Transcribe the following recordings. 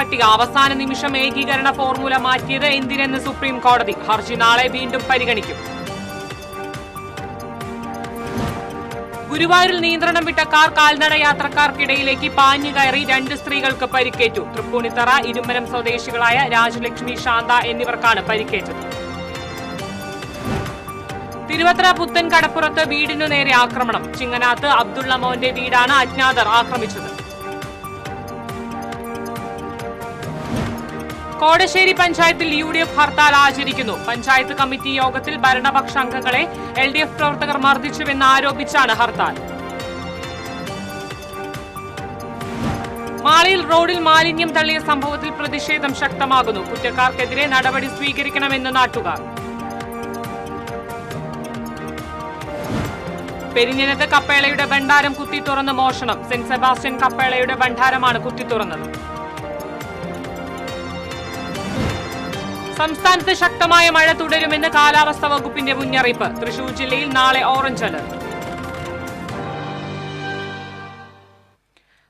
പട്ടിക അവസാന നിമിഷം ഏകീകരണ ഫോർമുല മാറ്റിയത് എന്തിനെന്ന് സുപ്രീം കോടതി. ഹർജി നാളെ വീണ്ടും പരിഗണിക്കും. ഗുരുവായൂരിൽ നിയന്ത്രണം വിട്ട കാർ കാൽനട യാത്രക്കാർക്കിടയിലേക്ക് പാഞ്ഞു കയറി 2 സ്ത്രീകൾക്ക് പരിക്കേറ്റു. തൃപ്പൂണിത്തറ ഇരുമ്പനം സ്വദേശികളായ രാജലക്ഷ്മി, ശാന്ത എന്നിവർക്കാണ് പരിക്കേറ്റത്. തിരുവത്ര പുത്തൻ കടപ്പുറത്ത് വീടിനു നേരെ ആക്രമണം. ചിങ്ങനാത്ത് അബ്ദുള്ള മോന്റെ വീടാണ് അജ്ഞാതർ ആക്രമിച്ചത്. കോടശ്ശേരി പഞ്ചായത്തിൽ UDF ഹർത്താൽ ആചരിക്കുന്നു. പഞ്ചായത്ത് കമ്മിറ്റി യോഗത്തിൽ ഭരണപക്ഷ അംഗങ്ങളെ LDF പ്രവർത്തകർ മർദ്ദിച്ചുവെന്ന് ആരോപിച്ചാണ് ഹർത്താൽ. മാളിയിൽ റോഡിൽ മാലിന്യം തള്ളിയ സംഭവത്തിൽ പ്രതിഷേധം ശക്തമാകുന്നു. കുറ്റക്കാർക്കെതിരെ നടപടി സ്വീകരിക്കണമെന്ന് നാട്ടുകാർ. പെരിഞ്ഞനത്ത് കപ്പേളയുടെ ഭണ്ഡാരം കുത്തിത്തുറന്ന് മോഷണം. സെന്റ് സെബാസ്റ്റ്യൻ കപ്പേളയുടെ ഭണ്ഡാരമാണ് കുത്തിത്തുറന്നത്. സംസ്ഥാനത്ത് ശക്തമായ മഴ തുടരുമെന്ന് കാലാവസ്ഥാ വകുപ്പിന്റെ മുന്നറിയിപ്പ്. തൃശൂർ ജില്ലയിൽ നാളെ ഓറഞ്ച് അലർട്ട്.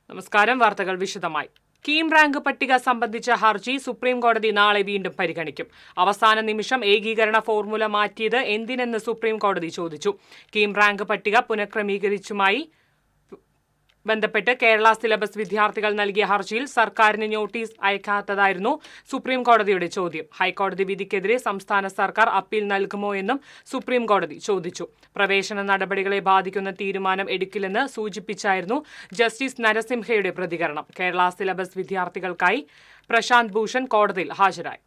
നമസ്കാരം. വാർത്തകൾ വിശദമായി. കീം റാങ്ക് പട്ടിക സംബന്ധിച്ച ഹർജി സുപ്രീം കോടതി നാളെ വീണ്ടും പരിഗണിക്കും. അവസാന നിമിഷം ഏകീകരണ ഫോർമുല മാറ്റിയത് എന്തിനെന്ന് സുപ്രീം കോടതി ചോദിച്ചു. കീം റാങ്ക് പട്ടിക പുനഃക്രമീകരിച്ചുമായി ബന്ധപ്പെട്ട് കേരള സിലബസ് വിദ്യാർത്ഥികൾ നൽകിയ ഹർജിയിൽ സർക്കാരിന് നോട്ടീസ് അയക്കാത്തതായിരുന്നു സുപ്രീം കോടതിയുടെ ചോദ്യം. ഹൈക്കോടതി വിധിക്കെതിരെ സംസ്ഥാന സർക്കാർ അപ്പീൽ നൽകുമോ എന്നും സുപ്രീം കോടതി ചോദിച്ചു. പ്രവേശന നടപടികളെ ബാധിക്കുന്ന തീരുമാനം എടുക്കില്ലെന്ന് സൂചിപ്പിച്ചായിരുന്നു ജസ്റ്റിസ് നരസിംഹയുടെ പ്രതികരണം. കേരള സിലബസ് വിദ്യാർത്ഥികൾക്കായി പ്രശാന്ത് ഭൂഷൺ കോടതിയിൽ ഹാജരായി.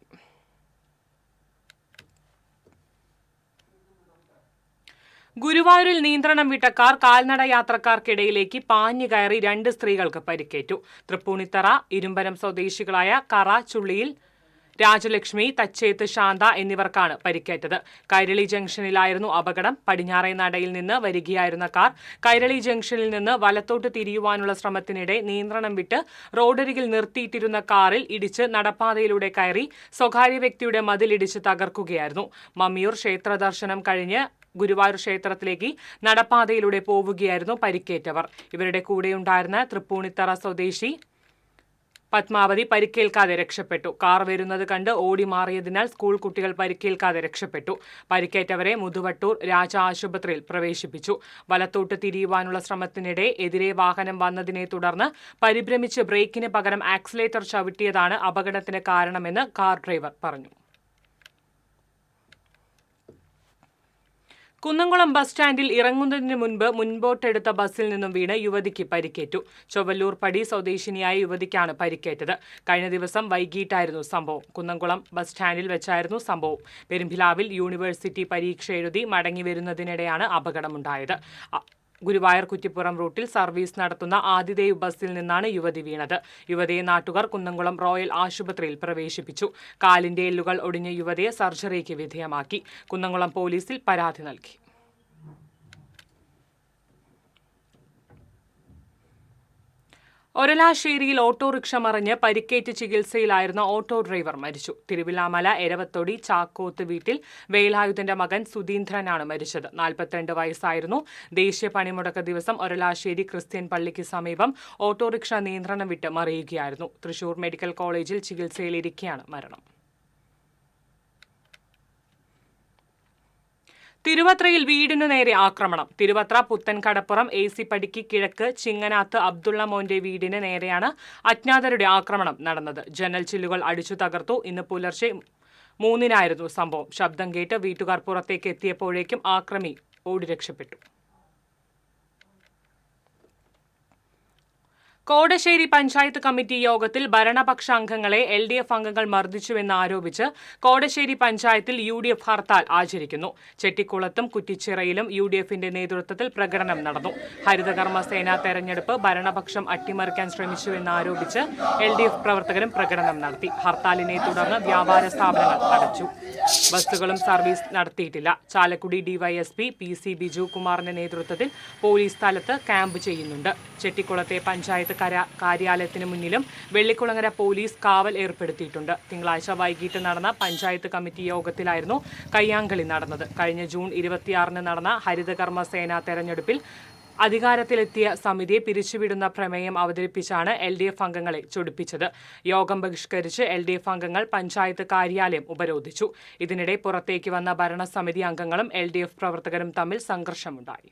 ഗുരുവായൂരിൽ നിയന്ത്രണം വിട്ട കാർ കാൽനട യാത്രക്കാർക്കിടയിലേക്ക് പാഞ്ഞു കയറി 2 സ്ത്രീകൾക്ക് പരിക്കേറ്റു. തൃപ്പൂണിത്തറ ഇരുമ്പനം സ്വദേശികളായ കറ ചുള്ളിയിൽ രാജലക്ഷ്മി, തച്ചേത്ത് ശാന്ത എന്നിവർക്കാണ് പരിക്കേറ്റത്. കൈരളി ജംഗ്ഷനിലായിരുന്നു അപകടം. പടിഞ്ഞാറേ നടയിൽ നിന്ന് വരികയായിരുന്ന കാർ കൈരളി ജംഗ്ഷനിൽ നിന്ന് വലത്തോട്ട് തിരിയുവാനുള്ള ശ്രമത്തിനിടെ നിയന്ത്രണം വിട്ട് റോഡരികിൽ നിർത്തിയിട്ടിരുന്ന കാറിൽ ഇടിച്ച് നടപ്പാതയിലൂടെ കയറി സ്വകാര്യ വ്യക്തിയുടെ മതിലിടിച്ച് തകർക്കുകയായിരുന്നു. മമ്മിയൂർ ക്ഷേത്ര ദർശനം കഴിഞ്ഞ് ഗുരുവായൂർ ക്ഷേത്രത്തിലേക്ക് നടപ്പാതയിലൂടെ പോവുകയായിരുന്നു പരിക്കേറ്റവർ. ഇവരുടെ കൂടെയുണ്ടായിരുന്ന തൃപ്പൂണിത്തറ സ്വദേശി പത്മാവതി പരിക്കേൽക്കാതെ രക്ഷപ്പെട്ടു. കാർ വരുന്നത് കണ്ട് ഓടി മാറിയതിനാൽ സ്കൂൾ കുട്ടികൾ പരിക്കേൽക്കാതെ രക്ഷപ്പെട്ടു. പരിക്കേറ്റവരെ മുതുവട്ടൂർ രാജ ആശുപത്രിയിൽ പ്രവേശിപ്പിച്ചു. വലത്തോട്ട് തിരിയുവാനുള്ള ശ്രമത്തിനിടെ എതിരെ വാഹനം വന്നതിനെ തുടർന്ന് പരിഭ്രമിച്ച് ബ്രേക്കിന് പകരം ആക്സിലേറ്റർ ചവിട്ടിയതാണ് അപകടത്തിന് കാരണമെന്ന് കാർ ഡ്രൈവർ പറഞ്ഞു. കുന്നംകുളം ബസ് സ്റ്റാൻഡിൽ ഇറങ്ങുന്നതിന് മുൻപ് മുൻപോട്ടെടുത്ത ബസ്സിൽ നിന്നും വീണ് യുവതിക്ക് പരിക്കേറ്റു. ചൊവ്വല്ലൂർ പടി സ്വദേശിനിയായ യുവതിക്കാണ് പരിക്കേറ്റത്. കഴിഞ്ഞ ദിവസം വൈകിട്ടായിരുന്നു സംഭവം. കുന്നംകുളം ബസ് സ്റ്റാൻഡിൽ വെച്ചായിരുന്നു സംഭവം. പെരുമ്പിലാവിൽ യൂണിവേഴ്സിറ്റി പരീക്ഷ എഴുതി മടങ്ങി വരുന്നതിനിടെയാണ് അപകടമുണ്ടായത്. ഗുരുവായൂർ കുറ്റിപ്പുറം റൂട്ടിൽ സർവീസ് നടത്തുന്ന ആതിഥേയ ബസ്സിൽ നിന്നാണ് യുവതി വീണത്. യുവതിയെ നാട്ടുകാർ കുന്നംകുളം റോയൽ ആശുപത്രിയിൽ പ്രവേശിപ്പിച്ചു. കാലിന്റെ എല്ലുകൾ ഒടിഞ്ഞ യുവതിയെ സർജറിക്ക് വിധേയമാക്കി. കുന്നംകുളം പോലീസിൽ പരാതി നൽകി. ഒരലാശ്ശേരിയിൽ ഓട്ടോറിക്ഷ മറിഞ്ഞ് പരിക്കേറ്റ് ചികിത്സയിലായിരുന്ന ഓട്ടോ ഡ്രൈവർ മരിച്ചു. തിരുവില്ലാമല എരവത്തൊടി ചാക്കോത്ത് വീട്ടിൽ വേലായുധന്റെ മകൻ സുധീന്ദ്രനാണ് മരിച്ചത്. 42 വയസ്സായിരുന്നു. ദേശീയ പണിമുടക്ക് ദിവസം ഒരലാശ്ശേരി ക്രിസ്ത്യൻ പള്ളിക്ക് സമീപം ഓട്ടോറിക്ഷ നിയന്ത്രണം വിട്ട് മറിയുകയായിരുന്നു. തൃശൂർ മെഡിക്കൽ കോളേജിൽ ചികിത്സയിലിരിക്കെയാണ് മരണം. തിരുവത്രയിൽ വീടിനു നേരെ ആക്രമണം. തിരുവത്ര പുത്തൻ കടപ്പുറം AC പടിക്ക് കിഴക്ക് ചിങ്ങനാത്ത് അബ്ദുള്ള മോന്റെ വീടിന് നേരെയാണ് അജ്ഞാതരുടെ ആക്രമണം നടന്നത്. ജനൽ ചില്ലുകൾ അടിച്ചു തകർത്തു. ഇന്ന് പുലർച്ചെ 3-നായിരുന്നു സംഭവം. ശബ്ദം കേട്ട് വീട്ടുകാർ പുറത്തേക്ക് എത്തിയപ്പോഴേക്കും ആക്രമി ഓടി രക്ഷപ്പെട്ടു. കോടശ്ശേരി പഞ്ചായത്ത് കമ്മിറ്റി യോഗത്തിൽ ഭരണപക്ഷ അംഗങ്ങളെ LDF അംഗങ്ങൾ മർദ്ദിച്ചുവെന്ന് ആരോപിച്ച് കോടശ്ശേരി പഞ്ചായത്തിൽ UDF ഹർത്താൽ ആചരിക്കുന്നു. ചെട്ടിക്കുളത്തും കുറ്റിച്ചിറയിലും UDFന്റെ നേതൃത്വത്തിൽ പ്രകടനം നടന്നു. ഹരിതകർമ്മസേന തെരഞ്ഞെടുപ്പ് ഭരണപക്ഷം അട്ടിമറിക്കാൻ ശ്രമിച്ചുവെന്നാരോപിച്ച് LDF പ്രവർത്തകരും പ്രകടനം നടത്തി. ഹർത്താലിനെ തുടർന്ന് വ്യാപാര സ്ഥാപനങ്ങൾ അടച്ചു. ബസ്സുകളും സർവീസ് നടത്തിയിട്ടില്ല. ചാലക്കുടി DYSP PC ബിജു കുമാറിന്റെ നേതൃത്വത്തിൽ പോലീസ് സ്ഥലത്ത് ക്യാമ്പ് ചെയ്യുന്നുണ്ട്. ചെട്ടിക്കുളത്തെ പഞ്ചായത്ത് കാര്യാലയത്തിന് മുന്നിലും വെള്ളിക്കുളങ്ങര പോലീസ് കാവൽ ഏർപ്പെടുത്തിയിട്ടുണ്ട്. തിങ്കളാഴ്ച വൈകിട്ട് നടന്ന പഞ്ചായത്ത് കമ്മിറ്റി യോഗത്തിലായിരുന്നു കയ്യാങ്കളി നടന്നത്. കഴിഞ്ഞ ജൂൺ 26 നടന്ന ഹരിതകർമ്മസേന തെരഞ്ഞെടുപ്പിൽ അധികാരത്തിലെത്തിയ സമിതിയെ പിരിച്ചുവിടുന്ന പ്രമേയം അവതരിപ്പിച്ചാണ് LDF അംഗങ്ങളെ ചൊടിപ്പിച്ചത്. യോഗം ബഹിഷ്കരിച്ച് LDF അംഗങ്ങൾ പഞ്ചായത്ത് കാര്യാലയം ഉപരോധിച്ചു. ഇതിനിടെ പുറത്തേക്ക് വന്ന ഭരണസമിതി അംഗങ്ങളും LDF പ്രവർത്തകരും തമ്മിൽ സംഘർഷമുണ്ടായി.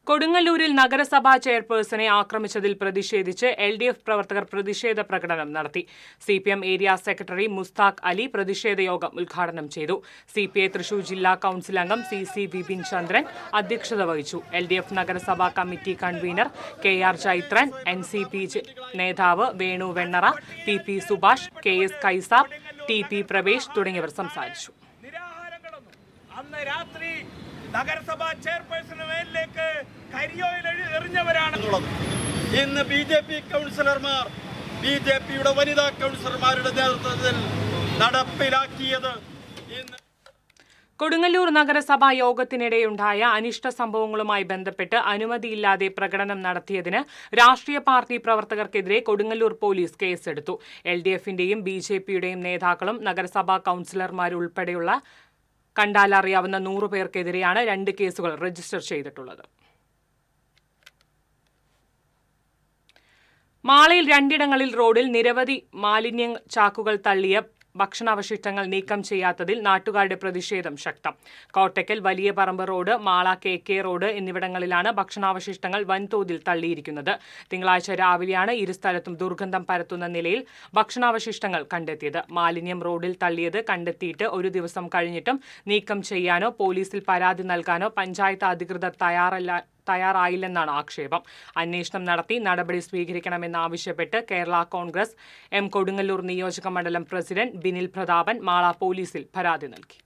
കൊടുങ്ങല്ലൂരിൽ നഗരസഭാ ചെയർപേഴ്സണെ ആക്രമിച്ചതിൽ പ്രതിഷേധിച്ച് LDF പ്രവർത്തകർ പ്രതിഷേധ പ്രകടനം നടത്തി. CPM area secretary Mushtaq Ali പ്രതിഷേധ യോഗം ഉദ്ഘാടനം ചെയ്തു. CPI തൃശൂർ ജില്ലാ കൌൺസിൽ അംഗം CC വിപിൻ ചന്ദ്രൻ അധ്യക്ഷത വഹിച്ചു. LDF നഗരസഭാ committee convener KR Chaithran, NCP നേതാവ് Venu Vennara, PP Subhash, KS Kaisab, TP Pravesh തുടങ്ങിയവർ സംസാരിച്ചു. നഗരസഭാ ചെയർപേഴ്സണ് മേലിലേക്ക് കരിയോയിൽ എറിഞ്ഞവരാണെന്നുള്ളത് ഇന്ന് BJP കൗൺസിലർമാർ BJPയുടെ വനിതാ കൗൺസിലർമാരുടെ നേതൃത്വത്തിൽ നടപ്പിലാക്കിയത്. കൊടുങ്ങല്ലൂർ നഗരസഭാ യോഗത്തിനിടെയുണ്ടായ അനിഷ്ട സംഭവങ്ങളുമായി ബന്ധപ്പെട്ട് അനുമതിയില്ലാതെ പ്രകടനം നടത്തിയതിന് രാഷ്ട്രീയ പാർട്ടി പ്രവർത്തകർക്കെതിരെ കൊടുങ്ങല്ലൂർ പോലീസ് കേസെടുത്തു. LDFന്റെയും BJPയുടെയും നേതാക്കളും നഗരസഭാ കൗൺസിലർമാരുൾപ്പെടെയുള്ള കണ്ടാലറിയാവുന്ന 100 പേർക്കെതിരെയാണ് 2 കേസുകൾ രജിസ്റ്റർ ചെയ്തിട്ടുള്ളത്. മാളയിൽ 2 ഇടങ്ങളിൽ റോഡിൽ നിരവധി മാലിന്യ ചാക്കുകൾ തള്ളിയ ഭക്ഷണാവശിഷ്ടങ്ങൾ നീക്കം ചെയ്യാത്തതിൽ നാട്ടുകാരുടെ പ്രതിഷേധം ശക്തം. കോട്ടയ്ക്കൽ, വലിയ പറമ്പ് റോഡ്, മാള KK റോഡ് എന്നിവിടങ്ങളിലാണ് ഭക്ഷണാവശിഷ്ടങ്ങൾ വൻതോതിൽ തള്ളിയിരിക്കുന്നത്. തിങ്കളാഴ്ച രാവിലെയാണ് ഇരു സ്ഥലത്തും ദുർഗന്ധം പരത്തുന്ന നിലയിൽ ഭക്ഷണാവശിഷ്ടങ്ങൾ കണ്ടെത്തിയത്. മാലിന്യം റോഡിൽ തള്ളിയത് കണ്ടെത്തിയിട്ട് 1 ദിവസം കഴിഞ്ഞിട്ടും നീക്കം ചെയ്യാനോ പോലീസിൽ പരാതി നൽകാനോ പഞ്ചായത്ത് അധികൃതർ തയ്യാറായില്ലെന്നാണ് ആക്ഷേപം. അന്വേഷണം നടത്തി നടപടി സ്വീകരിക്കണമെന്നാവശ്യപ്പെട്ട് കേരള കോൺഗ്രസ് M കൊടുങ്ങല്ലൂർ നിയോജക മണ്ഡലം പ്രസിഡന്റ് ബിനിൽ പ്രതാപൻ മാള പോലീസിൽ പരാതി നൽകി.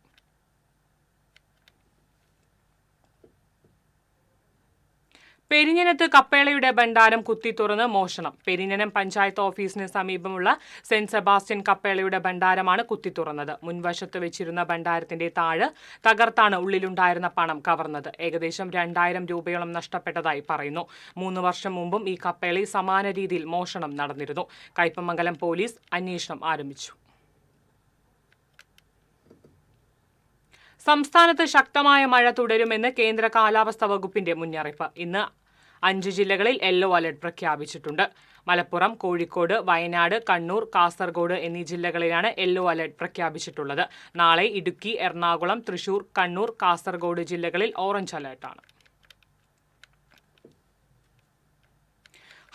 പെരിഞ്ഞനത്ത് കപ്പേളയുടെ ഭണ്ഡാരം കുത്തിത്തുറന്ന് മോഷണം. പെരിഞ്ഞനം പഞ്ചായത്ത് ഓഫീസിന് സമീപമുള്ള സെന്റ് സെബാസ്റ്റ്യൻ കപ്പേളയുടെ ഭണ്ഡാരമാണ് കുത്തിത്തുറന്നത്. മുൻവശത്ത് വെച്ചിരുന്ന ഭണ്ഡാരത്തിന്റെ താഴ് തകർത്താണ് ഉള്ളിലുണ്ടായിരുന്ന പണം കവർന്നത്. ഏകദേശം 2000 രൂപയോളം നഷ്ടപ്പെട്ടതായി പറയുന്നു. 3 വർഷം മുമ്പും ഈ കപ്പേളയിൽ സമാന രീതിയിൽ മോഷണം നടന്നിരുന്നു. കയ്പമംഗലം പോലീസ് അന്വേഷണം ആരംഭിച്ചു. സംസ്ഥാനത്ത് ശക്തമായ മഴ തുടരുമെന്ന് കേന്ദ്ര കാലാവസ്ഥാ വകുപ്പിന്റെ മുന്നറിയിപ്പ്. ഇന്ന് 5 ജില്ലകളിൽ യെല്ലോ അലർട്ട് പ്രഖ്യാപിച്ചിട്ടുണ്ട്. മലപ്പുറം, കോഴിക്കോട്, വയനാട്, കണ്ണൂർ, കാസർഗോഡ് എന്നീ ജില്ലകളിലാണ് യെല്ലോ അലർട്ട് പ്രഖ്യാപിച്ചിട്ടുള്ളത്. നാളെ ഇടുക്കി, എറണാകുളം, തൃശൂർ, കണ്ണൂർ, കാസർഗോഡ് ജില്ലകളിൽ ഓറഞ്ച് അലർട്ടാണ്.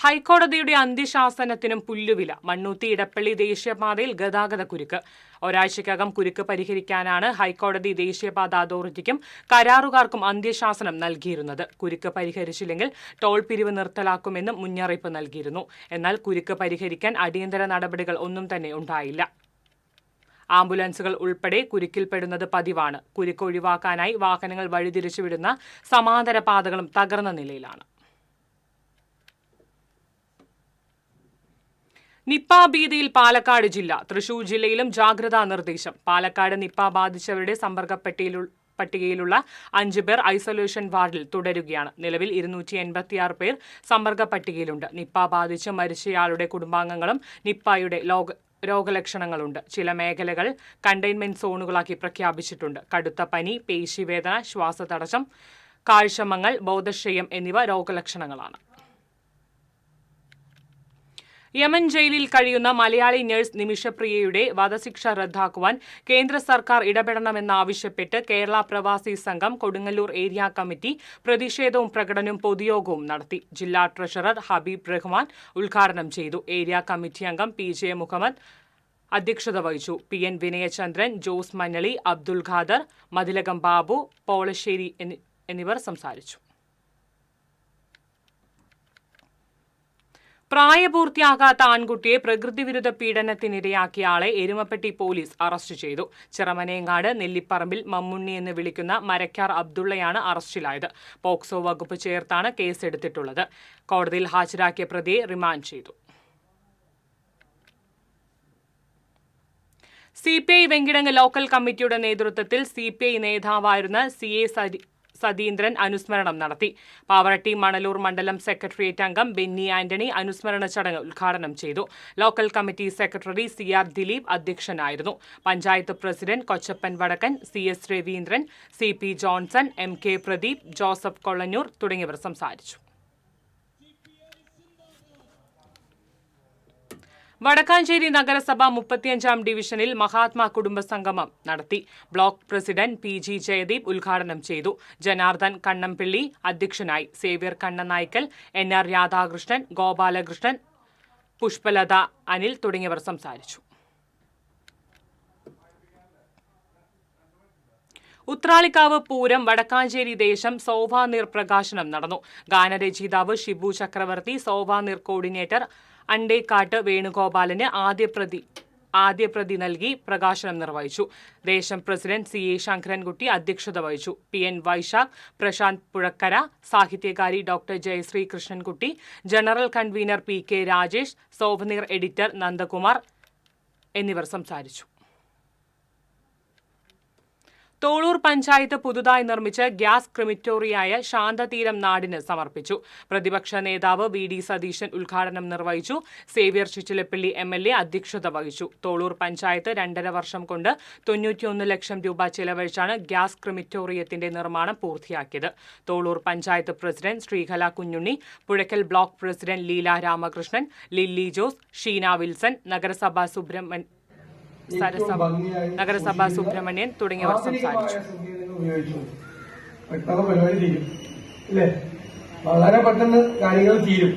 ഹൈക്കോടതിയുടെ അന്ത്യശാസനത്തിനും പുല്ലുവില. മണ്ണൂത്തി ഇടപ്പള്ളി ദേശീയപാതയിൽ ഗതാഗത കുരുക്ക്. ഒരാഴ്ചയ്ക്കകം കുരുക്ക് പരിഹരിക്കാനാണ് ഹൈക്കോടതി ദേശീയപാത അതോറിറ്റിക്കും കരാറുകാർക്കും അന്ത്യശാസനം നൽകിയിരുന്നത്. കുരുക്ക് പരിഹരിച്ചില്ലെങ്കിൽ ടോൾ പിരിവ് നിർത്തലാക്കുമെന്നും മുന്നറിയിപ്പ് നൽകിയിരുന്നു. എന്നാൽ കുരുക്ക് പരിഹരിക്കാൻ അടിയന്തര നടപടികൾ ഒന്നും തന്നെ ഉണ്ടായില്ല. ആംബുലൻസുകൾ ഉൾപ്പെടെ കുരുക്കിൽപ്പെടുന്നത് പതിവാണ്. കുരുക്ക് ഒഴിവാക്കാനായി വാഹനങ്ങൾ വഴിതിരിച്ചുവിടുന്ന സമാന്തര പാതകളും തകർന്ന നിലയിലാണ്. നിപ്പ ഭീതിയിൽ പാലക്കാട് ജില്ല. തൃശൂർ ജില്ലയിലും ജാഗ്രതാ നിർദ്ദേശം. പാലക്കാട് നിപ്പ ബാധിച്ചവരുടെ പട്ടികയിലുള്ള 5 പേർ ഐസൊലേഷൻ വാർഡിൽ തുടരുകയാണ്. നിലവിൽ 286 പേർ സമ്പർക്ക പട്ടികയിലുണ്ട്. നിപ്പ ബാധിച്ച് മരിച്ചയാളുടെ കുടുംബാംഗങ്ങളും നിപ്പയുടെ രോഗലക്ഷണങ്ങളുണ്ട്. ചില മേഖലകൾ കണ്ടെയ്ൻമെന്റ് സോണുകളാക്കി പ്രഖ്യാപിച്ചിട്ടുണ്ട്. കടുത്ത പനി, പേശിവേദന, ശ്വാസതടസ്സം, കാഴ്ചമങ്ങൽ, ബോധക്ഷയം എന്നിവ രോഗലക്ഷണങ്ങളാണ്. യമൻ ജയിലിൽ കഴിയുന്ന മലയാളി നഴ്സ് നിമിഷപ്രിയയുടെ വധശിക്ഷ റദ്ദാക്കുവാൻ കേന്ദ്ര സർക്കാർ ഇടപെടണമെന്നാവശ്യപ്പെട്ട് കേരള പ്രവാസി സംഘം കൊടുങ്ങല്ലൂർ ഏരിയ കമ്മിറ്റി പ്രതിഷേധവും പ്രകടനവും പൊതുയോഗവും നടത്തി. ജില്ലാ ട്രഷറർ ഹബീബ് റഹ്മാൻ ഉദ്ഘാടനം ചെയ്തു. ഏരിയ കമ്മിറ്റി അംഗം PJ മുഹമ്മദ് അധ്യക്ഷത വഹിച്ചു. PN വിനയചന്ദ്രൻ, ജോസ് മന്നളി, അബ്ദുൽ ഖാദർ, മതിലകം ബാബു, പോളശ്ശേരി എന്നിവർ സംസാരിച്ചു. പ്രായപൂർത്തിയാകാത്ത ആൺകുട്ടിയെ പ്രകൃതിവിരുദ്ധ പീഡനത്തിനിരയാക്കിയ ആളെ എരുമപ്പെട്ടി പോലീസ് അറസ്റ്റ് ചെയ്തു. ചിറമനേങ്ങാട് നെല്ലിപ്പറമ്പിൽ മമ്മുണ്ണി എന്ന് വിളിക്കുന്ന മരക്കാർ അബ്ദുള്ളയാണ് അറസ്റ്റിലായത്. പോക്സോ വകുപ്പ് ചേർത്താണ് കേസെടുത്തിട്ടുള്ളത്. കോടതിയിൽ ഹാജരാക്കിയ പ്രതിയെ റിമാൻഡ് ചെയ്തു. CPI വെങ്കിടങ്ങ് ലോക്കൽ കമ്മിറ്റിയുടെ നേതൃത്വത്തിൽ CPI നേതാവായിരുന്ന CA സതീന്ദ്രൻ അനുസ്മരണം നടത്തി. പാവറട്ടി മണലൂർ മണ്ഡലം സെക്രട്ടേറിയറ്റ് അംഗം ബെന്നി ആന്റണി അനുസ്മരണ ചടങ്ങ് ഉദ്ഘാടനം ചെയ്തു. Local committee secretary CR Dileep അധ്യക്ഷനായിരുന്നു. Panchayat president Kochappan Vadakkan, CS Raveendran, CP Johnson, MK Pradeep, Joseph Kollannur തുടങ്ങിയവർ സംസാരിച്ചു. വടക്കാഞ്ചേരി നഗരസഭ 35-ാം ഡിവിഷനിൽ മഹാത്മാ കുടുംബ സംഗമം നടത്തി. ബ്ലോക്ക് പ്രസിഡന്റ് PG ജയദീപ് ഉദ്ഘാടനം ചെയ്തു. ജനാർദ്ദൻ കണ്ണംപിള്ളി അധ്യക്ഷനായി. സേവ്യർ കണ്ണനായ്ക്കൽ, NR രാധാകൃഷ്ണൻ, ഗോപാലകൃഷ്ണൻ, പുഷ്പലത, അനിൽ തുടങ്ങിയവർ സംസാരിച്ചു. ഉത്രാളിക്കാവ് പൂരം വടക്കാഞ്ചേരി ദേശം സോവാനീർ പ്രകാശനം നടന്നു. ഗാനരചയിതാവ് ഷിബു ചക്രവർത്തി, സോവാനീർ കോർഡിനേറ്റർ അണ്ടേക്കാട്ട് വേണുഗോപാലന് ആദ്യ പ്രതി നൽകി പ്രകാശനം നിർവഹിച്ചു. ദേശം പ്രസിഡന്റ് CA ശങ്കരൻകുട്ടി അധ്യക്ഷത വഹിച്ചു. PN വൈശാഖ്, പ്രശാന്ത് പുഴക്കര, സാഹിത്യകാരി doctor Jayasree Krishnankutty, general convener PK Rajesh, souvenir editor Nandakumar എന്നിവർ സംസാരിച്ചു. തോളൂർ പഞ്ചായത്ത് പുതുതായി നിർമ്മിച്ച ഗ്യാസ് ക്രിമിറ്റോറിയായ ശാന്തതീരം നാടിന് സമർപ്പിച്ചു. പ്രതിപക്ഷ നേതാവ് VD സതീശൻ ഉദ്ഘാടനം നിർവഹിച്ചു. സേവ്യർ ചിറ്റിലപ്പള്ളി MLA അധ്യക്ഷത വഹിച്ചു. തോളൂർ പഞ്ചായത്ത് 2.5 വർഷം കൊണ്ട് 91 ലക്ഷം രൂപ ചെലവഴിച്ചാണ് ഗ്യാസ് ക്രിമിറ്റോറിയത്തിന്റെ നിർമ്മാണം പൂർത്തിയാക്കിയത്. Tholur panchayat president Sreekala Kunjunni, Puzhakkal block president Leela Ramakrishnan, Lilly Jose, Sheena Wilson, നഗരസഭാ സുബ്രഹ്മണ്യൻ തുടങ്ങിയവർ സംസാരിച്ചു. വളരെ പെട്ടെന്ന് കാര്യങ്ങൾ തീരും.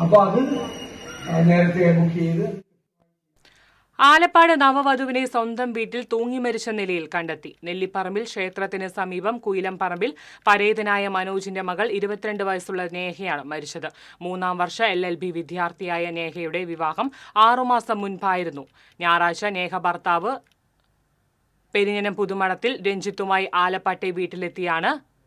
അപ്പൊ അത് നേരത്തെ ബുക്ക് ചെയ്ത്. ആലപ്പാട് നവവധുവിനെ സ്വന്തം വീട്ടിൽ തൂങ്ങി മരിച്ച നിലയിൽ കണ്ടെത്തി. നെല്ലിപ്പറമ്പിൽ ക്ഷേത്രത്തിന് സമീപം കുയിലംപറമ്പിൽ പരേതനായ മനോജിന്റെ മകൾ 22 വയസ്സുള്ള നേഹയാണ് മരിച്ചത്. 3-ാം വർഷ LLB വിദ്യാർത്ഥിയായ നേഹയുടെ വിവാഹം 6 മാസം മുൻപായിരുന്നു. ഞായറാഴ്ച നേഹ ഭർത്താവ് പെരിഞ്ഞനം പുതുമടത്തിൽ രഞ്ജിത്തുമായി ആലപ്പാട്ടെ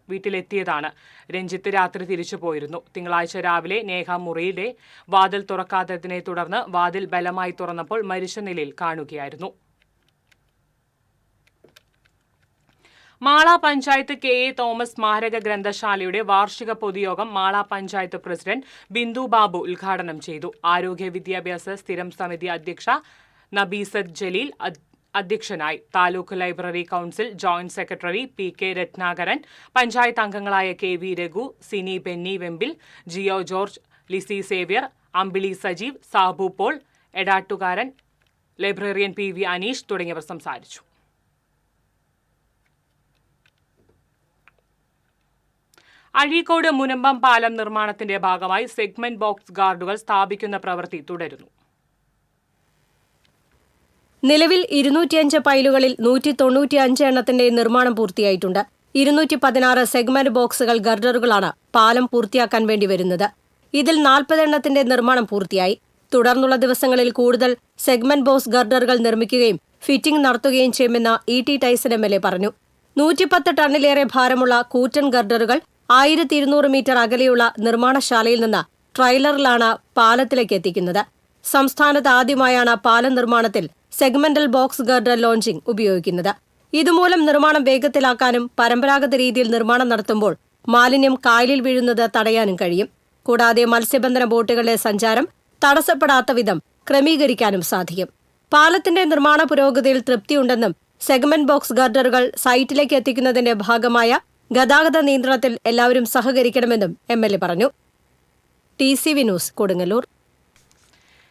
വീട്ടിലെത്തിയതാണ്. രഞ്ജിത്ത് രാത്രി തിരിച്ചു പോയിരുന്നു. തിങ്കളാഴ്ച രാവിലെ നേഹ മുറിയിലെ വാതിൽ തുറക്കാത്തതിനെ തുടർന്ന് വാതിൽ ബലമായി തുറന്നപ്പോൾ മരിച്ച നിലയിൽ കാണുകയായിരുന്നു. മാള പഞ്ചായത്ത് KA തോമസ് സ്മാരക ഗ്രന്ഥശാലയുടെ വാർഷിക പൊതുയോഗം മാള പഞ്ചായത്ത് പ്രസിഡന്റ് ബിന്ദു ബാബു ഉദ്ഘാടനം ചെയ്തു. ആരോഗ്യ വിദ്യാഭ്യാസ സ്ഥിരം സമിതി അധ്യക്ഷ നബീസത്ത് ജലീൽ അധ്യക്ഷനായി. Taluk library council joint secretary PK Ratnakaran, panchayat അംഗങ്ങളായ KV Raghu, Sini Benny Vempil, Jio George, Lissy Xavier, Ambili Sajeev, Sabu Paul, Edattukaran, librarian PV Aneesh തുടങ്ങിയവർ സംസാരിച്ചു. അഴീക്കോട് മുനമ്പം പാലം നിർമ്മാണത്തിന്റെ ഭാഗമായി സെഗ്മെന്റ് ബോക്സ് ഗാർഡുകൾ സ്ഥാപിക്കുന്ന പ്രവൃത്തി തുടരുന്നു. നിലവിൽ 205 പൈലുകളിൽ 195 എണ്ണത്തിന്റെ നിർമ്മാണം പൂർത്തിയായിട്ടുണ്ട്. 216 സെഗ്മെന്റ് ബോക്സുകൾ ഗർഡറുകളാണ് പാലം പൂർത്തിയാക്കാൻ വേണ്ടി വരുന്നത്. ഇതിൽ 40 എണ്ണത്തിന്റെ നിർമ്മാണം പൂർത്തിയായി. തുടർന്നുള്ള ദിവസങ്ങളിൽ കൂടുതൽ സെഗ്മെന്റ് ബോക്സ് ഗർഡറുകൾ നിർമ്മിക്കുകയും ഫിറ്റിംഗ് നടത്തുകയും ചെയ്യുമെന്ന് ET ടൈസൺ MLA പറഞ്ഞു. 110 ടണ്ണിലേറെ ഭാരമുള്ള കൂറ്റൻ ഗർഡറുകൾ 1200 മീറ്റർ അകലെയുള്ള നിർമ്മാണശാലയിൽ നിന്ന് ട്രെയിലറിലാണ് പാലത്തിലേക്ക് എത്തിക്കുന്നത്. സംസ്ഥാനത്ത് ആദ്യമായാണ് പാലം നിർമ്മാണത്തിൽ സെഗ്മെന്റൽ ബോക്സ് ഗർഡർ ലോഞ്ചിംഗ് ഉപയോഗിക്കുന്നത്. ഇതുമൂലം നിർമ്മാണം വേഗത്തിലാക്കാനും പരമ്പരാഗത രീതിയിൽ നിർമ്മാണം നടത്തുമ്പോൾ മാലിന്യം കായലിൽ വീഴുന്നത് തടയാനും കഴിയും. കൂടാതെ മത്സ്യബന്ധന ബോട്ടുകളുടെ സഞ്ചാരം തടസ്സപ്പെടാത്ത വിധം ക്രമീകരിക്കാനും സാധിക്കും. പാലത്തിന്റെ നിർമ്മാണ പുരോഗതിയിൽ തൃപ്തിയുണ്ടെന്നും സെഗ്മെന്റ് ബോക്സ് ഗർഡറുകൾ സൈറ്റിലേക്ക് എത്തിക്കുന്നതിന്റെ ഭാഗമായ ഗതാഗത നിയന്ത്രണത്തിൽ എല്ലാവരും സഹകരിക്കണമെന്നും MLA പറഞ്ഞു. TCV news Kodungallur.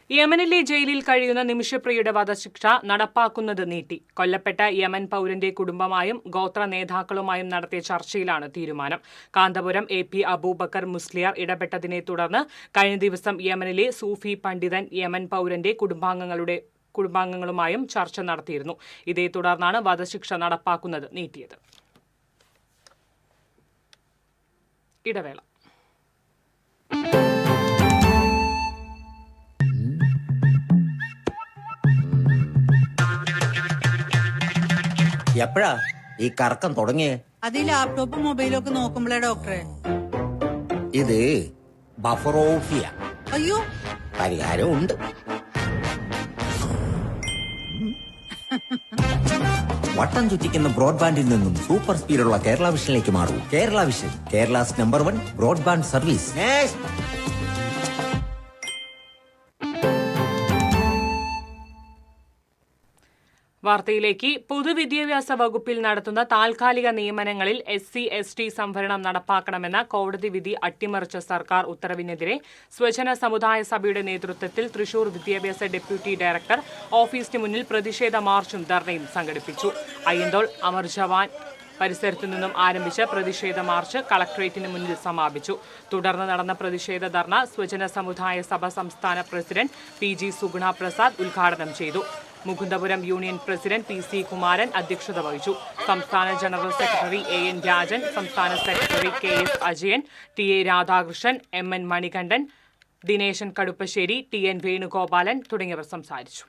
യമനിലെ ജയിലിൽ കഴിയുന്ന നിമിഷപ്രിയയുടെ വധശിക്ഷ നടപ്പാക്കുന്നത് നീട്ടി. കൊല്ലപ്പെട്ട യമൻ പൗരന്റെ കുടുംബമായും ഗോത്ര നേതാക്കളുമായും നടത്തിയ ചർച്ചയിലാണ് തീരുമാനം. കാന്തപുരം AP അബൂബക്കർ മുസ്ലിയാർ ഇടപെട്ടതിനെ തുടർന്ന് കഴിഞ്ഞ ദിവസം യമനിലെ സൂഫി പണ്ഡിതൻ യമൻ പൗരന്റെ കുടുംബാംഗങ്ങളുമായും ചർച്ച നടത്തിയിരുന്നു. ഇതേ തുടർന്നാണ് വധശിക്ഷ നടപ്പാക്കുന്നത് നീട്ടിയത്. ഇടവേള. എപ്പോഴാ ഈ കറക്കം തുടങ്ങിയേ? അത് ഈ ലാപ്ടോപ്പും മൊബൈലും ഒക്കെ നോക്കുമ്പോഴേ ഡോക്ടറെ. ഇത് ബഫറോഫിയ. അയ്യോ, പരിഹാരം ഉണ്ട്. വട്ടം ചുറ്റിക്കുന്ന ബ്രോഡ്ബാൻഡിൽ നിന്നും സൂപ്പർ സ്പീഡുള്ള കേരള വിഷനിലേക്ക് മാറൂ. Kerala Vision, Kerala's #1 broadband service. വാർത്തയിലേക്ക്. പൊതുവിദ്യാഭ്യാസ വകുപ്പിൽ നടത്തുന്ന താൽക്കാലിക നിയമനങ്ങളിൽ SC/ST സംവരണം നടപ്പാക്കണമെന്ന കോടതി വിധി അട്ടിമറിച്ച സർക്കാർ ഉത്തരവിനെതിരെ സ്വജന സമുദായ സഭയുടെ നേതൃത്വത്തിൽ തൃശൂർ വിദ്യാഭ്യാസ ഡെപ്യൂട്ടി ഡയറക്ടർ ഓഫീസിന് മുന്നിൽ പ്രതിഷേധ മാർച്ചും ധർണയും സംഘടിപ്പിച്ചു. അയ്യന്തോൾ അമർ ജവാൻ പരിസരത്തു നിന്നും ആരംഭിച്ച പ്രതിഷേധ മാർച്ച് കളക്ടറേറ്റിന് മുന്നിൽ സമാപിച്ചു. തുടർന്ന് നടന്ന പ്രതിഷേധ ധർണ സ്വജന സമുദായ സഭ സംസ്ഥാന പ്രസിഡന്റ് PG സുഗുണ പ്രസാദ് ഉദ്ഘാടനം ചെയ്തു. Mukundapuram union president PC Kumaran അധ്യക്ഷത വഹിച്ചു. സംസ്ഥാന ജനറൽ സെക്രട്ടറി AN രാജൻ, സംസ്ഥാന secretary KS Ajayan, TA Radhakrishnan, MN Manikandan, Dineshan Kaduppassery, TN Venugopalan തുടങ്ങിയവർ സംസാരിച്ചു.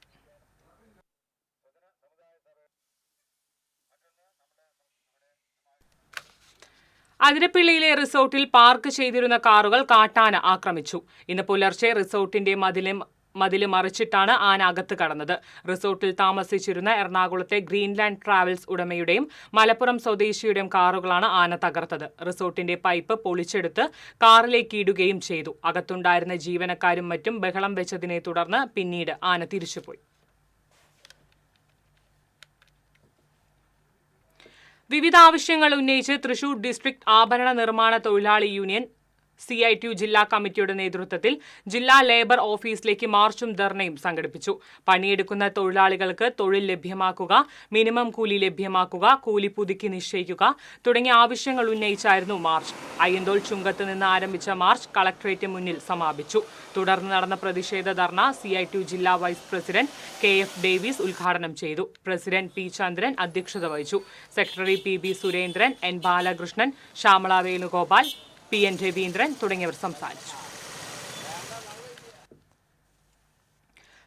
അതിരപ്പിള്ളിയിലെ റിസോർട്ടിൽ പാർക്ക് ചെയ്തിരുന്ന കാറുകൾ കാട്ടാന ആക്രമിച്ചു. ഇന്ന് പുലർച്ചെ റിസോർട്ടിന്റെ മതില് മറിച്ചിട്ടാണ് ആന അകത്ത് കടന്നത്. റിസോർട്ടിൽ താമസിച്ചിരുന്ന എറണാകുളത്തെ ഗ്രീൻലാൻഡ് ട്രാവൽസ് ഉടമയുടെയും മലപ്പുറം സ്വദേശിയുടെയും കാറുകളാണ് ആന തകർത്തത്. റിസോർട്ടിന്റെ പൈപ്പ് പൊളിച്ചെടുത്ത് കാറിലേക്ക് ഇടുകയും ചെയ്തു. അകത്തുണ്ടായിരുന്ന ജീവനക്കാരും മറ്റും ബഹളം വെച്ചതിനെ തുടർന്ന് പിന്നീട് ആന തിരിച്ചുപോയി. വിവിധ ആവശ്യങ്ങൾ ഉന്നയിച്ച് തൃശൂർ ഡിസ്ട്രിക്ട് ആഭരണ നിർമ്മാണ തൊഴിലാളി യൂണിയൻ CITU ജില്ലാ കമ്മിറ്റിയുടെ നേതൃത്വത്തിൽ ജില്ലാ ലേബർ ഓഫീസിലേക്ക് മാർച്ചും ധർണയും സംഘടിപ്പിച്ചു. പണിയെടുക്കുന്ന തൊഴിലാളികൾക്ക് തൊഴിൽ ലഭ്യമാക്കുക, മിനിമം കൂലി ലഭ്യമാക്കുക, കൂലി പുതുക്കി നിശ്ചയിക്കുക തുടങ്ങിയ ആവശ്യങ്ങൾ ഉന്നയിച്ചായിരുന്നു മാർച്ച്. അയ്യന്തോൾ ചുങ്കത്ത് നിന്ന് ആരംഭിച്ച മാർച്ച് കളക്ടറേറ്റ് മുന്നിൽ സമാപിച്ചു. തുടർന്ന് നടന്ന പ്രതിഷേധ ധർണ CITU ജില്ലാ വൈസ് പ്രസിഡന്റ് KF ഡേവിസ് ഉദ്ഘാടനം ചെയ്തു. പ്രസിഡന്റ് P ചന്ദ്രൻ അധ്യക്ഷത വഹിച്ചു. Secretary PB Surendran, N Balakrishnan, Shyamala Venugopal, PN Raveendran തുടങ്ങിയവർ സംസാരിച്ചു.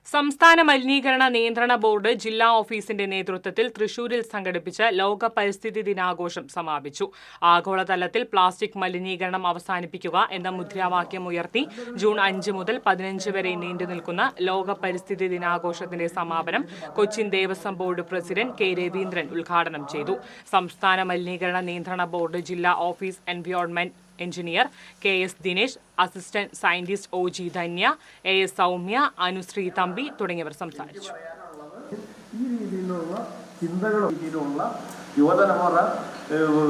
സംസ്ഥാന മലിനീകരണ നിയന്ത്രണ ബോർഡ് ജില്ലാ ഓഫീസിന്റെ നേതൃത്വത്തിൽ തൃശൂരിൽ സംഘടിപ്പിച്ച ലോക പരിസ്ഥിതി ദിനാഘോഷം സമാപിച്ചു. ആഗോളതലത്തിൽ പ്ലാസ്റ്റിക് മലിനീകരണം അവസാനിപ്പിക്കുക എന്ന മുദ്രാവാക്യം ഉയർത്തി ജൂൺ 5 മുതൽ 15 വരെ നീണ്ടുനിൽക്കുന്ന ലോക പരിസ്ഥിതി ദിനാഘോഷത്തിന്റെ സമാപനം Cochin Devaswom board president K Raveendran ഉദ്ഘാടനം ചെയ്തു. സംസ്ഥാന മലിനീകരണ നിയന്ത്രണ ബോർഡ് ജില്ലാ office environment engineer KS Dinesh, assistant scientist OG Dhanya, AS Soumya, Anusree Thampi തുടങ്ങിയവർ സംസാരിച്ചു. ഈ രീതിയിലുള്ള ചിന്തകളും രീതിയിലുള്ള യുവതലമുറ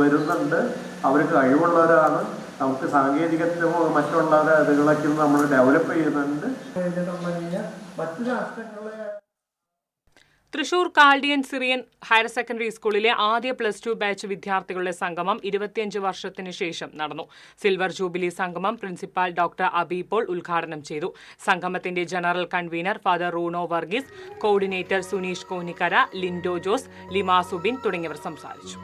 വരുന്നുണ്ട്. അവർ കഴിവുള്ളവരാണ്. നമുക്ക് സാങ്കേതികത്വമോ മറ്റുള്ള ഇതുകളൊക്കെ നമ്മൾ ഡെവലപ്പ് ചെയ്യുന്നുണ്ട്. മറ്റു രാഷ്ട്രങ്ങളെ Thrissur Chaldean Syrian higher secondary സ്കൂളിലെ ആദ്യ +2 ബാച്ച് വിദ്യാർത്ഥികളുടെ സംഗമം 25 വർഷത്തിനു ശേഷം നടന്നു. സിൽവർ ജൂബിലി സംഗമം പ്രിൻസിപ്പാൾ ഡോക്ടർ അബി പോൾ ഉദ്ഘാടനം ചെയ്തു. സംഗമത്തിന്റെ general convener father Runo Varghese, coordinator Suneesh Konikkara, Lindo Jose, Lima Subin തുടങ്ങിയവർ സംസാരിച്ചു.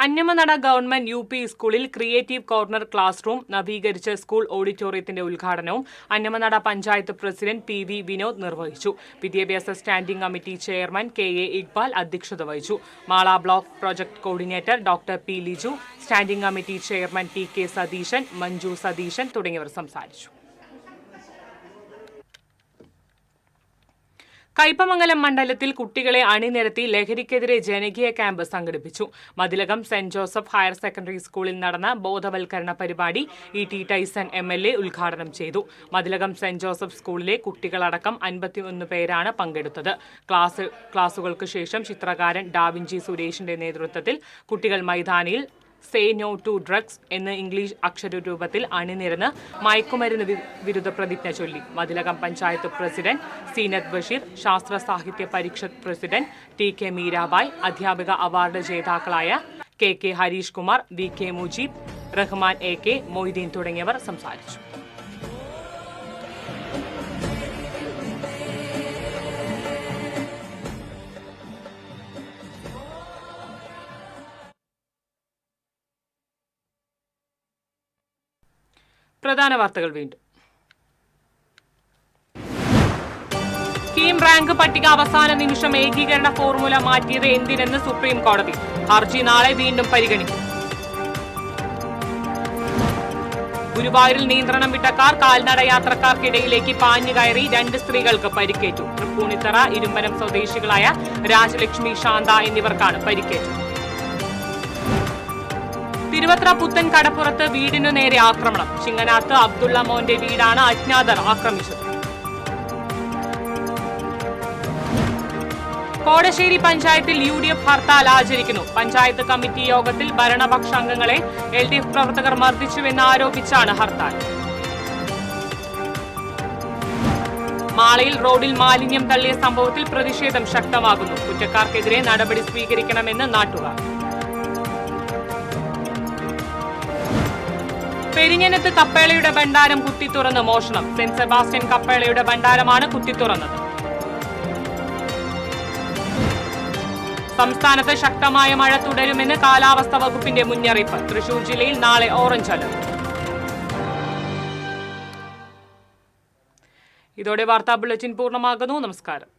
അന്നമനട ഗവൺമെന്റ് UP സ്കൂളിൽ ക്രിയേറ്റീവ് കോർണർ ക്ലാസ് റൂം നവീകരിച്ച സ്കൂൾ ഓഡിറ്റോറിയത്തിന്റെ ഉദ്ഘാടനവും അന്നമനട പഞ്ചായത്ത് പ്രസിഡന്റ് PV വിനോദ് നിർവഹിച്ചു. വിദ്യാഭ്യാസ standing committee chairman KA Iqbal അധ്യക്ഷത വഹിച്ചു. Mala block project coordinator doctor P Liju, standing committee chairman TK Satheesan, Manju Satheesan തുടങ്ങിയവർ സംസാരിച്ചു. കയ്പമംഗലം മണ്ഡലത്തിൽ കുട്ടികളെ അണിനിരത്തി ലഹരിക്കെതിരെ ജനകീയ ക്യാമ്പ് സംഘടിപ്പിച്ചു. Mathilakam saint Joseph higher secondary സ്കൂളിൽ നടന്ന ബോധവൽക്കരണ പരിപാടി ET ടൈസൺ MLA ഉദ്ഘാടനം ചെയ്തു. മതിലകം സെന്റ് ജോസഫ് സ്കൂളിലെ കുട്ടികളടക്കം 51 പേരാണ് പങ്കെടുത്തത്. ക്ലാസുകൾക്ക് ശേഷം ചിത്രകാരൻ ഡാവിഞ്ചി സുരേഷിന്റെ നേതൃത്വത്തിൽ കുട്ടികൾ മൈതാനിയിൽ സേ നോ ടു ഡ്രഗ്സ് എന്ന് ഇംഗ്ലീഷ് അക്ഷരരൂപത്തിൽ അണിനിരന്ന് മയക്കുമരുന്ന് വിരുദ്ധ പ്രതിജ്ഞ ചൊല്ലി. മതിലകം പഞ്ചായത്ത് പ്രസിഡന്റ് സീനത്ത് ബഷീർ, ശാസ്ത്ര സാഹിത്യ പരിഷത്ത് പ്രസിഡന്റ് TK മീരാബായ്, അധ്യാപിക അവാർഡ് ജേതാക്കളായ KK Harish Kumar, VK Mujeeb, Rahman AK, Moideen തുടങ്ങിയവർ സംസാരിച്ചു. പ്രധാന വാർത്തകൾ വീണ്ടും. മുസ്ലിം റാങ്ക് പട്ടിക അവസാന നിമിഷം ഏകീകരണ ഫോർമുല മാറ്റിയത് എന്തിനെന്ന് സുപ്രീം കോടതി. ഹർജി നാളെ വീണ്ടും പരിഗണിക്കും. ഗുരുവായൂരിൽ നിയന്ത്രണം വിട്ട കാർ കാൽനട യാത്രക്കാർക്കിടയിലേക്ക് പാഞ്ഞു കയറി 2 സ്ത്രീകൾക്ക് പരിക്കേറ്റു. തൃപ്പൂണിത്തറ ഇരുമ്പനം സ്വദേശികളായ രാജലക്ഷ്മി, ശാന്ത എന്നിവർക്കാണ് പരിക്കേറ്റത്. തിരുവത്ര പുത്തൻ കടപ്പുറത്ത് വീടിനു നേരെ ആക്രമണം. ചിങ്ങനാത്ത് അബ്ദുള്ള മോന്റെ വീടാണ് അജ്ഞാതർ ആക്രമിച്ചത്. കോടശ്ശേരി പഞ്ചായത്തിൽ UDF ഹർത്താൽ ആചരിക്കുന്നു. പഞ്ചായത്ത് കമ്മിറ്റി യോഗത്തിൽ ഭരണപക്ഷ അംഗങ്ങളെ LDF പ്രവർത്തകർ മർദ്ദിച്ചുവെന്ന് ആരോപിച്ചാണ് ഹർത്താൽ. മാളയിൽ റോഡിൽ മാലിന്യം തള്ളിയ സംഭവത്തിൽ പ്രതിഷേധം ശക്തമാകുന്നു. കുറ്റക്കാർക്കെതിരെ നടപടി സ്വീകരിക്കണമെന്ന് നാട്ടുകാർ. പെരിഞ്ഞനത്ത് കപ്പേളയുടെ ഭണ്ഡാരം കുത്തിത്തുറന്ന് മോഷണം. സെന്റ് സെബാസ്റ്റ്യൻ കപ്പേളയുടെ ഭണ്ഡാരമാണ് കുത്തിത്തുറന്നത്. സംസ്ഥാനത്ത് ശക്തമായ മഴ തുടരുമെന്ന് കാലാവസ്ഥാ വകുപ്പിന്റെ മുന്നറിയിപ്പ്. തൃശൂർ ജില്ലയിൽ നാളെ ഓറഞ്ച് അലർട്ട്. ഇതോടെ വാർത്താ ബുള്ളറ്റിൻ പൂർണ്ണമാകുന്നു. നമസ്കാരം.